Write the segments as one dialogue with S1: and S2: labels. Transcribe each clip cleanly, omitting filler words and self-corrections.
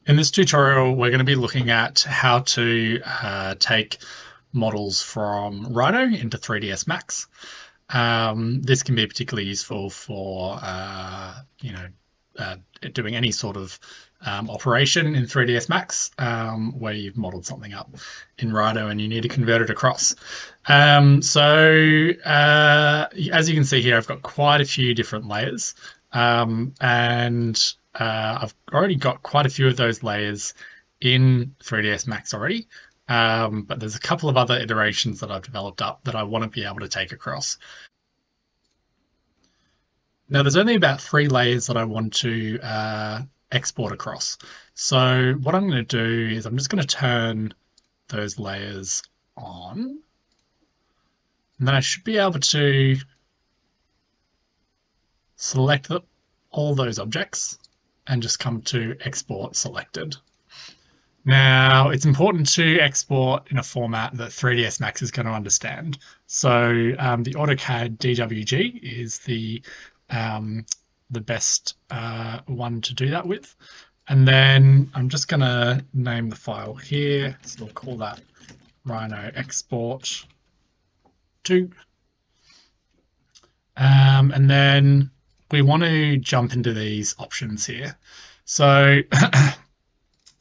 S1: In this tutorial, we're going to be looking at how to take models from Rhino into 3dsMax. This can be particularly useful for doing any sort of operation in 3dsMax where you've modeled something up in Rhino and you need to convert it across. As you can see here, I've got quite a few different layers, and I've already got quite a few of those layers in 3dsMax already, but there's a couple of other iterations that I've developed up that I want to be able to take across. Now, there's only about 3 layers that I want to export across. So what I'm going to do is I'm just going to turn those layers on, and then I should be able to select all those objects and just come to export selected. Now, it's important to export in a format that 3dsMax is going to understand. So the AutoCAD DWG is the best one to do that with. And then I'm just going to name the file here. So we'll call that Rhino export 2. And then we want to jump into these options here. So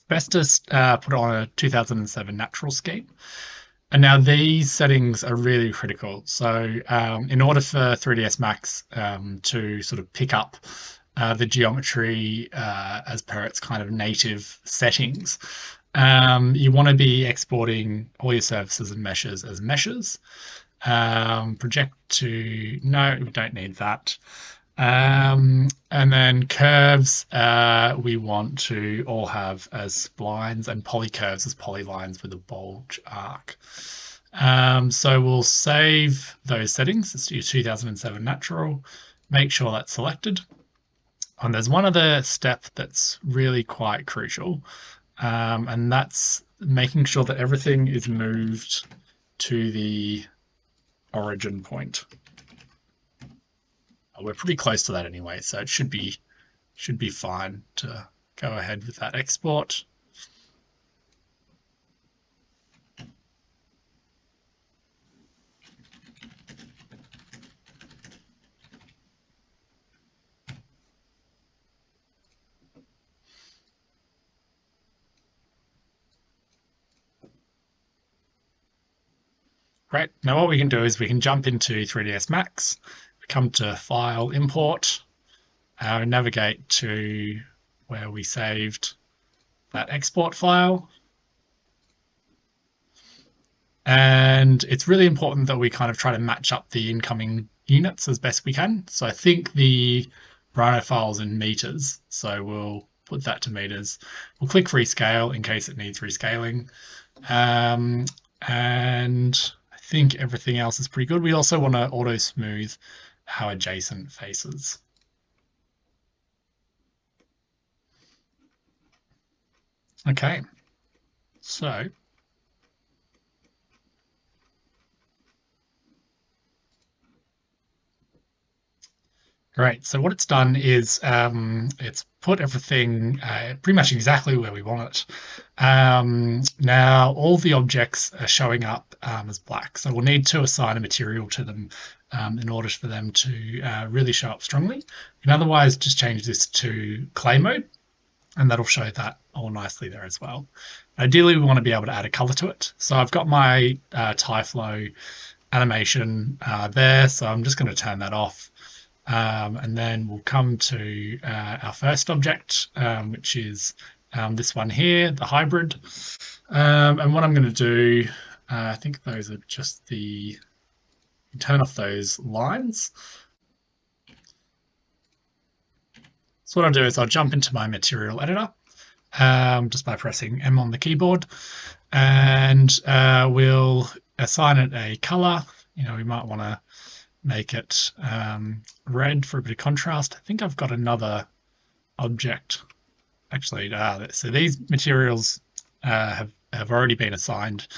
S1: best to put on a 2007 natural scheme. And now these settings are really critical. So in order for 3dsMax to sort of pick up the geometry as per its kind of native settings, you want to be exporting all your surfaces and meshes as meshes. Project to, no, we don't need that. And then curves, we want to all have as splines, and polycurves as polylines with a bulge arc. So we'll save those settings. Let's do 2007 natural. Make sure that's selected. And there's one other step that's really quite crucial, and that's making sure that everything is moved to the origin point. We're pretty close to that anyway, so it should be fine to go ahead with that export. Great. Now what we can do is we can jump into 3dsMax. Come to File, Import, navigate to where we saved that export file. And it's really important that we kind of try to match up the incoming units as best we can. So I think the Rhino file's in meters, so we'll put that to meters. We'll click Rescale in case it needs rescaling. And I think everything else is pretty good. We also want to auto smooth our adjacent faces. Okay, so great. So what it's done is it's put everything pretty much exactly where we want it. Now all the objects are showing up as black, so we'll need to assign a material to them in order for them to really show up strongly. You can otherwise just change this to clay mode, and that'll show that all nicely there as well. Ideally, we want to be able to add a color to it. So I've got my tie flow animation there, so I'm just going to turn that off. And then we'll come to our first object, which is this one here, the hybrid. And what I'm going to do, I think those are just the, turn off those lines. So what I'll do is I'll jump into my material editor just by pressing M on the keyboard, and we'll assign it a color. You know, we might want to make it red for a bit of contrast. I think I've got another object. Actually, so these materials have already been assigned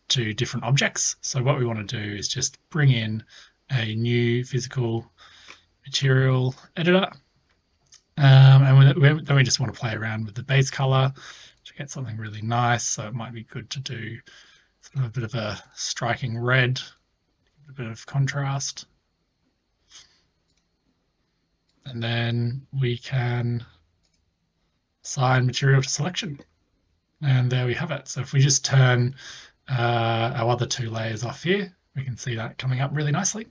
S1: to different objects. So what we want to do is just bring in a new physical material editor, And then we just want to play around with the base color to get something really nice. So it might be good to do sort of a bit of a striking red, a bit of contrast. And then we can assign material to selection. And there we have it. So if we just turn our other two layers off here, we can see that coming up really nicely.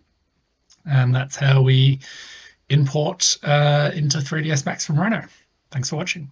S1: And that's how we import into 3ds Max from Rhino. Thanks for watching.